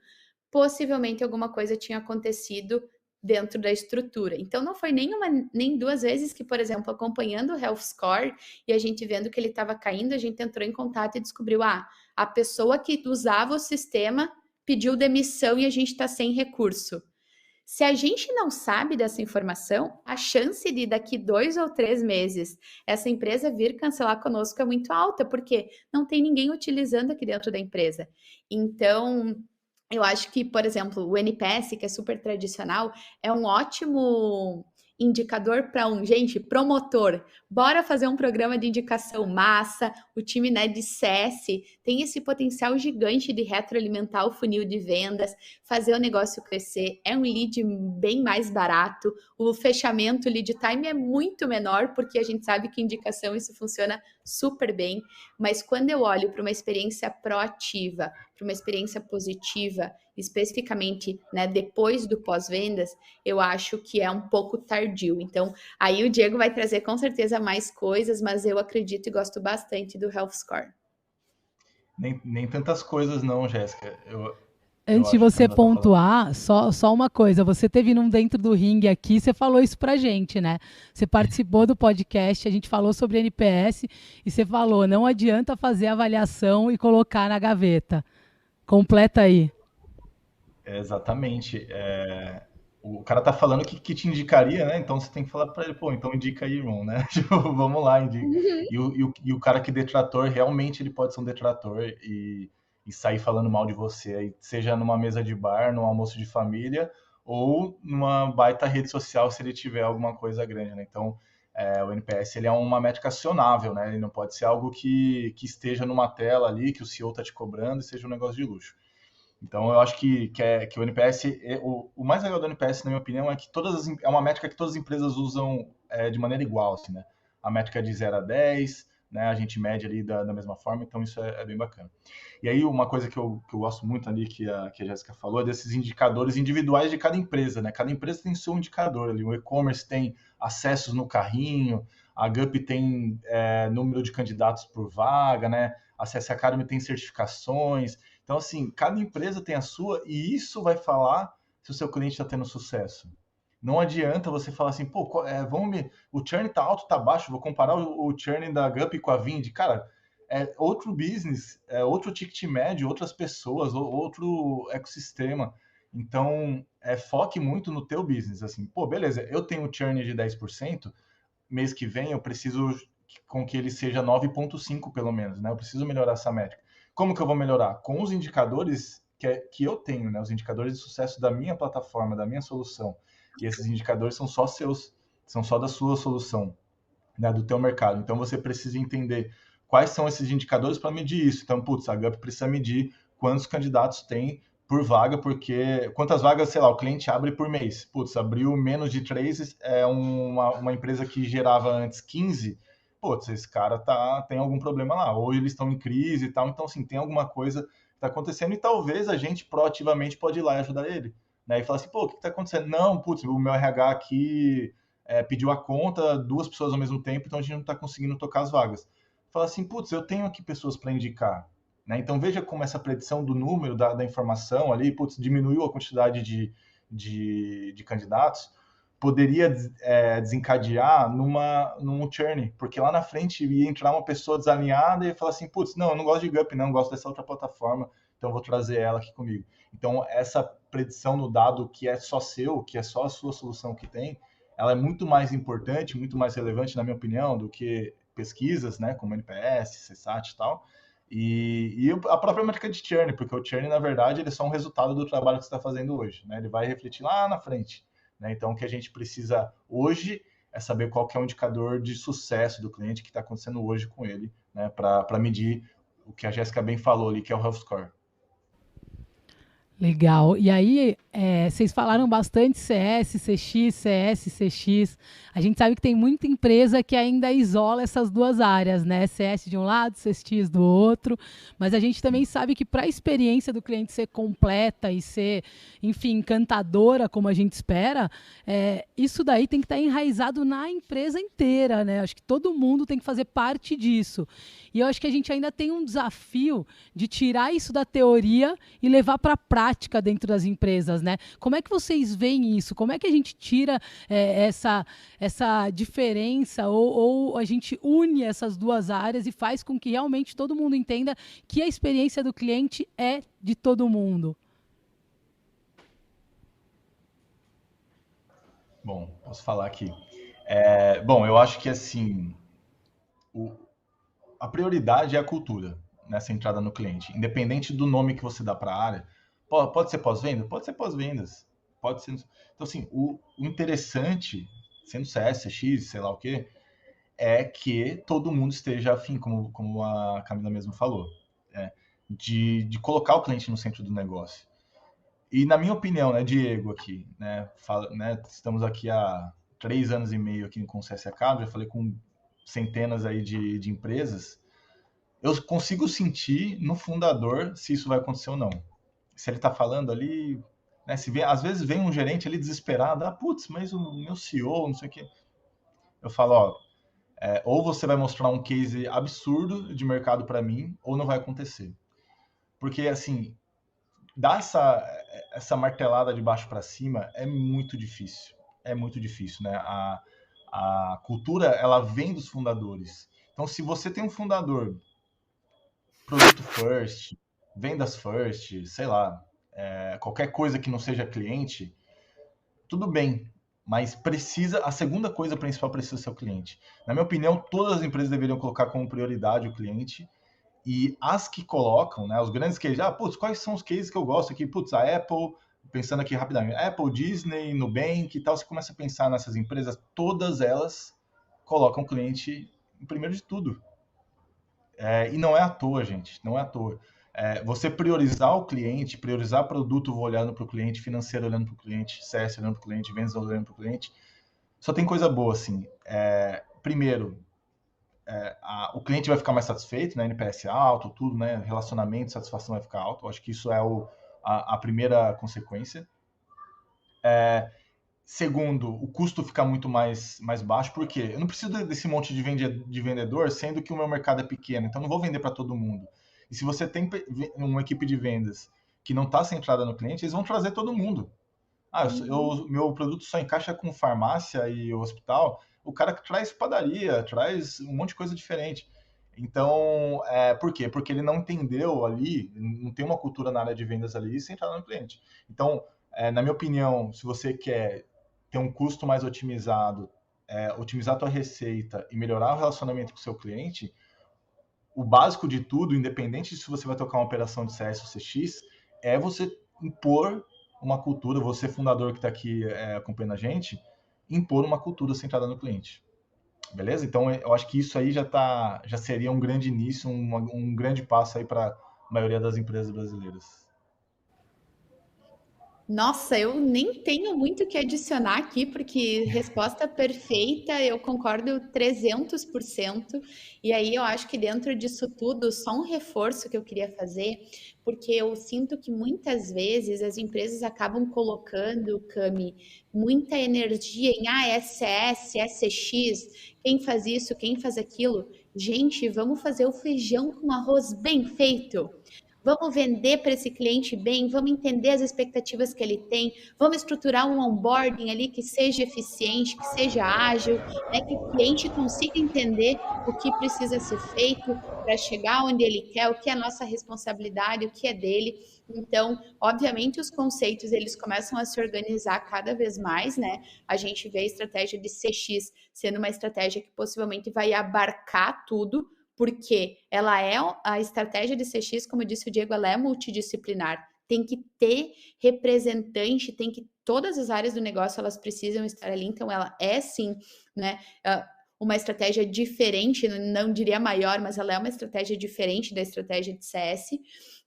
possivelmente alguma coisa tinha acontecido dentro da estrutura. Então, não foi nem duas vezes que, por exemplo, acompanhando o Health Score e a gente vendo que ele estava caindo, a gente entrou em contato e descobriu, a pessoa que usava o sistema pediu demissão e a gente está sem recurso. Se a gente não sabe dessa informação, a chance de daqui 2 ou 3 meses essa empresa vir cancelar conosco é muito alta, porque não tem ninguém utilizando aqui dentro da empresa. Então, eu acho que, por exemplo, o NPS, que é super tradicional, é um ótimo indicador para gente, promotor. Bora fazer um programa de indicação massa. O time, né, de CS tem esse potencial gigante de retroalimentar o funil de vendas, fazer o negócio crescer. É um lead bem mais barato. O fechamento, lead time é muito menor, porque a gente sabe que indicação isso funciona super bem. Mas quando eu olho para uma experiência proativa, para uma experiência positiva, especificamente, né, depois do pós-vendas, eu acho que é um pouco tardio. Então, aí o Diego vai trazer com certeza mais coisas, mas eu acredito e gosto bastante do Health Score. Nem tantas coisas não, Jéssica. Eu Antes de acho que a você Ana tá falando. pontuar, só uma coisa. Você teve num Dentro do Ringue aqui, você falou isso pra gente, né? Você participou do podcast, a gente falou sobre NPS e você falou, não adianta fazer avaliação e colocar na gaveta. Completa aí. Exatamente. O cara tá falando que te indicaria, né? Então você tem que falar para ele, pô, então indica aí, irmão, né? Tipo, vamos lá, indica. E o cara que detrator, realmente ele pode ser um detrator e sair falando mal de você, aí, seja numa mesa de bar, num almoço de família, ou numa baita rede social, se ele tiver alguma coisa grande, né? Então, o NPS ele é uma métrica acionável, né? Ele não pode ser algo que esteja numa tela ali, que o CEO tá te cobrando e seja um negócio de luxo. Então, eu acho que o NPS, o mais legal do NPS, na minha opinião, é que é uma métrica que todas as empresas usam de maneira igual, assim, né? A métrica de 0 a 10, né? A gente mede ali da mesma forma, então isso é bem bacana. E aí, uma coisa que eu gosto muito ali, que a Jéssica falou, é desses indicadores individuais de cada empresa, né? Cada empresa tem seu indicador ali. O e-commerce tem acessos no carrinho, a Gup tem número de candidatos por vaga, né? A CS Academy tem certificações. Então, assim, cada empresa tem a sua e isso vai falar se o seu cliente está tendo sucesso. Não adianta você falar assim, pô, o churn tá alto, tá baixo, vou comparar o churn da Gup com a Vind. Cara, é outro business, é outro ticket médio, outras pessoas, outro ecossistema. Então, foque muito no teu business. Assim, pô, beleza, eu tenho churn de 10%, mês que vem eu preciso com que ele seja 9,5 pelo menos, né? Eu preciso melhorar essa métrica. Como que eu vou melhorar? Com os indicadores que eu tenho, né? Os indicadores de sucesso da minha plataforma, da minha solução. E esses indicadores são só seus, são só da sua solução, né? Do teu mercado. Então você precisa entender quais são esses indicadores para medir isso. Então, putz, a Gup precisa medir quantos candidatos tem por vaga, porque quantas vagas, sei lá, o cliente abre por mês. Putz, abriu menos de 3, uma empresa que gerava antes 15, putz, esse cara tem algum problema lá, ou eles estão em crise e tal, então assim, tem alguma coisa que está acontecendo e talvez a gente proativamente pode ir lá e ajudar ele, né? E falar assim, pô, o que está acontecendo? Não, putz, o meu RH aqui pediu a conta, 2 pessoas ao mesmo tempo, então a gente não está conseguindo tocar as vagas. Fala assim, putz, eu tenho aqui pessoas para indicar, né? Então veja como essa predição do número da informação ali, putz, diminuiu a quantidade de candidatos, poderia desencadear num churn, porque lá na frente ia entrar uma pessoa desalinhada e falar assim, putz, não, eu não gosto de Gup, não, eu gosto dessa outra plataforma, então eu vou trazer ela aqui comigo. Então essa predição no dado que é só seu, que é só a sua solução que tem, ela é muito mais importante, muito mais relevante, na minha opinião, do que pesquisas, né, como NPS, CSAT e tal, e a própria métrica de churn, porque o churn, na verdade, ele é só um resultado do trabalho que você está fazendo hoje, né? Ele vai refletir lá na frente, né? Então, o que a gente precisa hoje é saber qual que é o indicador de sucesso do cliente que está acontecendo hoje com ele, né? Para medir o que a Jéssica bem falou ali, que é o Health Score. Legal. E aí, vocês falaram bastante CS, CX, CS, CX. A gente sabe que tem muita empresa que ainda isola essas duas áreas, né? CS de um lado, CX do outro. Mas a gente também sabe que para a experiência do cliente ser completa e ser, enfim, encantadora, como a gente espera, isso daí tem que estar enraizado na empresa inteira, né? Acho que todo mundo tem que fazer parte disso. E eu acho que a gente ainda tem um desafio de tirar isso da teoria e levar para a prática dentro das empresas, né? Como é que vocês veem isso? Como é que a gente tira essa diferença ou a gente une essas duas áreas e faz com que realmente todo mundo entenda que a experiência do cliente é de todo mundo? Bom, posso falar aqui. Bom, eu acho que assim, o- a prioridade é a cultura, né, centrada no cliente, independente do nome que você dá para a área. Pode ser pós-venda? Pode ser pós-vendas. Pode ser. Então, assim, o interessante, sendo CS, CX, sei lá o quê, é que todo mundo esteja afim, como a Camila mesmo falou, né, de colocar o cliente no centro do negócio. E na minha opinião, né, Diego, aqui, né, estamos aqui há 3 anos e meio aqui com o CSA, já falei com centenas aí de empresas, eu consigo sentir no fundador se isso vai acontecer ou não. Se ele está falando ali, né, às vezes vem um gerente ali desesperado, putz, mas o meu CEO, não sei o quê. Eu falo, ó, ou você vai mostrar um case absurdo de mercado para mim, ou não vai acontecer. Porque, assim, dar essa martelada de baixo para cima é muito difícil. É muito difícil, né? A cultura, ela vem dos fundadores. Então, se você tem um fundador, produto first, vendas first, sei lá, qualquer coisa que não seja cliente, tudo bem, mas a segunda coisa principal precisa ser o cliente. Na minha opinião, todas as empresas deveriam colocar como prioridade o cliente, e as que colocam, né, os grandes cases, putz, quais são os cases que eu gosto aqui? Putz, a Apple, pensando aqui rapidamente, Apple, Disney, Nubank e tal, você começa a pensar nessas empresas, todas elas colocam o cliente em primeiro de tudo. E não é à toa, gente, não é à toa. Você priorizar o cliente, priorizar produto olhando para o cliente, financeiro olhando para o cliente, CS olhando para o cliente, vendas olhando para o cliente, só tem coisa boa, assim. Primeiro, o cliente vai ficar mais satisfeito, né? NPS alto, tudo, né? Relacionamento, satisfação vai ficar alto. Eu acho que isso é a primeira consequência. Segundo, o custo fica muito mais baixo, porque eu não preciso desse monte de vendedor, sendo que o meu mercado é pequeno, então não vou vender para todo mundo. E se você tem uma equipe de vendas que não está centrada no cliente, eles vão trazer todo mundo. Meu produto só encaixa com farmácia e hospital. O cara que traz padaria, traz um monte de coisa diferente. Então, por quê? Porque ele não entendeu ali, não tem uma cultura na área de vendas ali centrada no cliente. Então, na minha opinião, se você quer ter um custo mais otimizado, otimizar a tua receita e melhorar o relacionamento com o seu cliente, o básico de tudo, independente de se você vai tocar uma operação de CS ou CX, é você impor uma cultura, você fundador que está aqui acompanhando a gente, impor uma cultura centrada no cliente. Beleza? Então, eu acho que isso aí já seria um grande início, um grande passo aí para a maioria das empresas brasileiras. Nossa, eu nem tenho muito o que adicionar aqui, porque resposta perfeita, eu concordo 300%. E aí eu acho que dentro disso tudo, só um reforço que eu queria fazer, porque eu sinto que muitas vezes as empresas acabam colocando, Cami, muita energia em SS, SX, quem faz isso, quem faz aquilo. Gente, vamos fazer o feijão com arroz bem feito. Vamos vender para esse cliente bem, vamos entender as expectativas que ele tem, vamos estruturar um onboarding ali que seja eficiente, que seja ágil, né, que o cliente consiga entender o que precisa ser feito para chegar onde ele quer, o que é nossa responsabilidade, o que é dele. Então, obviamente, os conceitos eles começam a se organizar cada vez mais, né? A gente vê a estratégia de CX sendo uma estratégia que possivelmente vai abarcar tudo, porque ela é a estratégia de CX, como disse o Diego, ela é multidisciplinar. Tem que ter representante, tem que todas as áreas do negócio elas precisam estar ali. Então ela é sim, né, uma estratégia diferente, não diria maior, mas ela é uma estratégia diferente da estratégia de CS.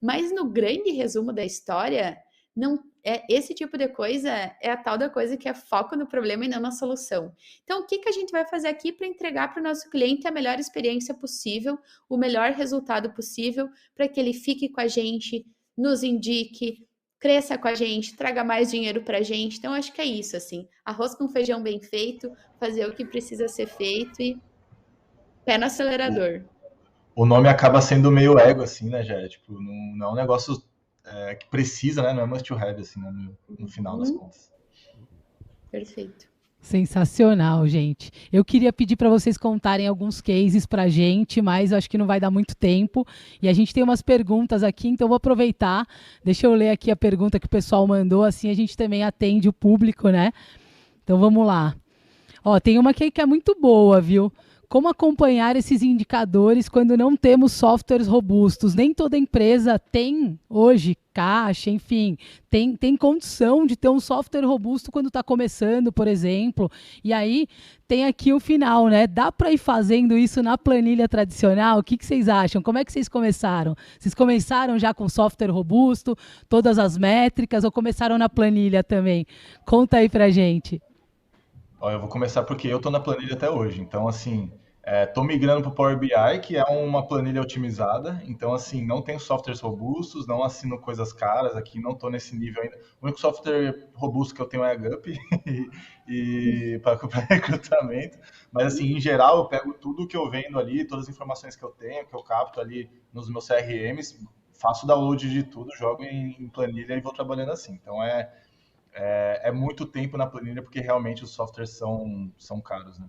Mas no grande resumo da história, Não, esse tipo de coisa é a tal da coisa que é foco no problema e não na solução. Então, o que a gente vai fazer aqui para entregar para o nosso cliente a melhor experiência possível, o melhor resultado possível, para que ele fique com a gente, nos indique, cresça com a gente, traga mais dinheiro para a gente. Então, acho que é isso, assim. Arroz com feijão bem feito, fazer o que precisa ser feito e pé no acelerador. O nome acaba sendo meio ego, assim, né, Jé? Tipo, não é um negócio que precisa, né? Não é must to have, assim, né? No final das contas. Perfeito. Sensacional, gente. Eu queria pedir para vocês contarem alguns cases para a gente, mas acho que não vai dar muito tempo. E a gente tem umas perguntas aqui, então eu vou aproveitar. Deixa eu ler aqui a pergunta que o pessoal mandou, assim a gente também atende o público, né? Então vamos lá. Ó, tem uma aqui que é muito boa, viu? Como acompanhar esses indicadores quando não temos softwares robustos? Nem toda empresa tem hoje caixa, enfim, tem condição de ter um software robusto quando está começando, por exemplo. E aí tem aqui o final, né? Dá para ir fazendo isso na planilha tradicional? O que vocês acham? Como é que vocês começaram? Vocês começaram já com software robusto, todas as métricas, ou começaram na planilha também? Conta aí pra gente. Ó, eu vou começar porque eu tô na planilha até hoje. Então, assim, tô migrando para o Power BI, que é uma planilha otimizada. Então, assim, não tenho softwares robustos, não assino coisas caras aqui, não tô nesse nível ainda. O único software robusto que eu tenho é a Gup e para recrutamento. Mas, assim, em geral, eu pego tudo que eu vendo ali, todas as informações que eu tenho, que eu capto ali nos meus CRMs, faço download de tudo, jogo em planilha e vou trabalhando assim. Então, é muito tempo na planilha porque realmente os softwares são caros, né?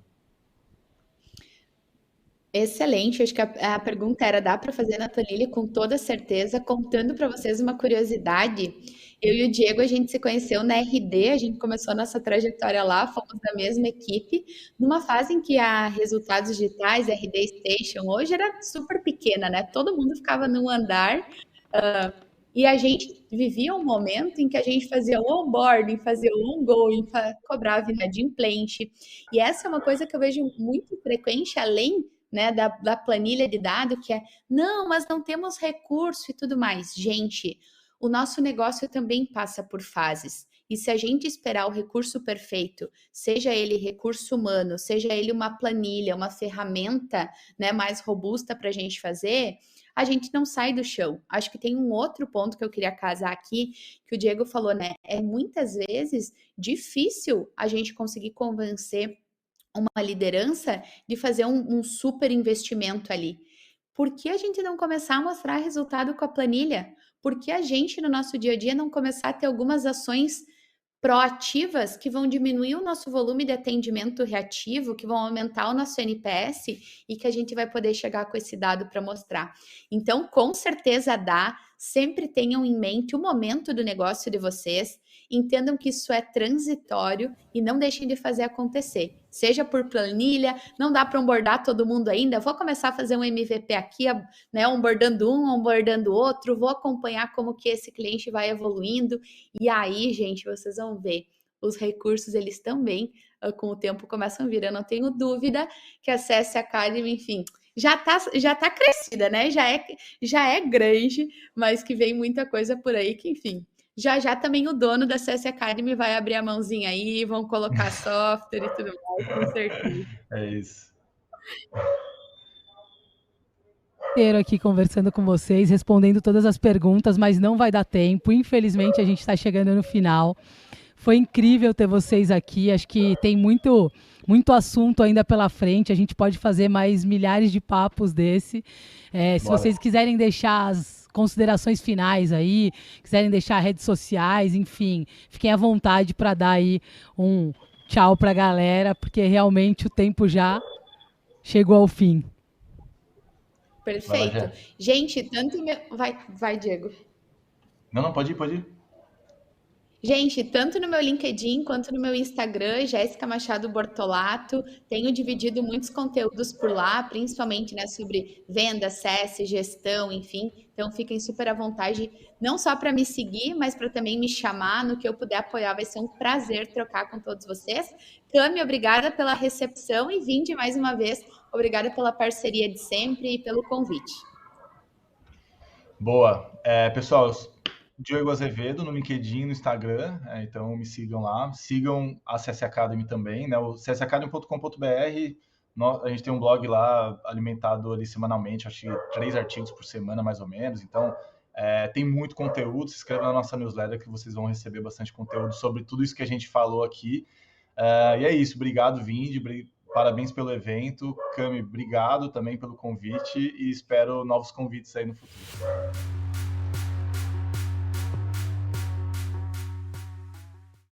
Excelente, acho que a pergunta era: dá para fazer na planilha? Com toda certeza. Contando para vocês uma curiosidade, eu e o Diego, a gente se conheceu na RD, a gente começou a nossa trajetória lá, fomos da mesma equipe, numa fase em que a Resultados Digitais, a RD Station, hoje era super pequena, né? Todo mundo ficava num andar, e a gente vivia um momento em que a gente fazia o onboarding, fazia o ongoing, cobrava inadimplente. E essa é uma coisa que eu vejo muito frequente, além, né, da planilha de dado, que é: não, mas não temos recurso e tudo mais. Gente, o nosso negócio também passa por fases. E se a gente esperar o recurso perfeito, seja ele recurso humano, seja ele uma planilha, uma ferramenta, né, mais robusta para a gente fazer, a gente não sai do chão. Acho que tem um outro ponto que eu queria casar aqui, que o Diego falou, né? É muitas vezes difícil a gente conseguir convencer uma liderança de fazer um super investimento ali. Por que a gente não começar a mostrar resultado com a planilha? Por que a gente, no nosso dia a dia, não começar a ter algumas ações proativas que vão diminuir o nosso volume de atendimento reativo, que vão aumentar o nosso NPS e que a gente vai poder chegar com esse dado para mostrar. Então, com certeza dá. Sempre tenham em mente o momento do negócio de vocês, entendam que isso é transitório e não deixem de fazer acontecer. Seja por planilha, não dá para onboardar todo mundo ainda, vou começar a fazer um MVP aqui, né, onboardando um, onboardando outro, vou acompanhar como que esse cliente vai evoluindo, e aí, gente, vocês vão ver, os recursos, eles também, com o tempo, começam a vir. Eu não tenho dúvida que a CS Academy, enfim, já tá crescida, né? Já é grande, mas que vem muita coisa por aí que, enfim, já também o dono da CS Academy vai abrir a mãozinha aí, vão colocar software e tudo mais, com certeza. É isso. Aqui conversando com vocês, respondendo todas as perguntas, mas não vai dar tempo. Infelizmente, a gente está chegando no final. Foi incrível ter vocês aqui. Acho que tem muito assunto ainda pela frente. A gente pode fazer mais milhares de papos desse. Se vocês quiserem deixar as considerações finais aí, quiserem deixar redes sociais, enfim, fiquem à vontade para dar aí um tchau para a galera, porque realmente o tempo já chegou ao fim. Perfeito. Gente, tanto... Vai, Diego. Não, pode ir. Gente, tanto no meu LinkedIn quanto no meu Instagram, Jéssica Machado Bortolato, tenho dividido muitos conteúdos por lá, principalmente, né, sobre venda, CS, gestão, enfim. Então, fiquem super à vontade, não só para me seguir, mas para também me chamar, no que eu puder apoiar. Vai ser um prazer trocar com todos vocês. Cami, obrigada pela recepção, e Vinde, mais uma vez, obrigada pela parceria de sempre e pelo convite. Boa. Pessoal, Diego Azevedo no LinkedIn, no Instagram, então me sigam lá. Sigam a CS Academy também, né? O csacademy.com.br. A gente tem um blog lá alimentado ali semanalmente, acho que 3 artigos por semana, mais ou menos. Então, tem muito conteúdo. Se inscreva na nossa newsletter que vocês vão receber bastante conteúdo sobre tudo isso que a gente falou aqui. E é isso. Obrigado, Vindi. Parabéns pelo evento. Cami, obrigado também pelo convite e espero novos convites aí no futuro.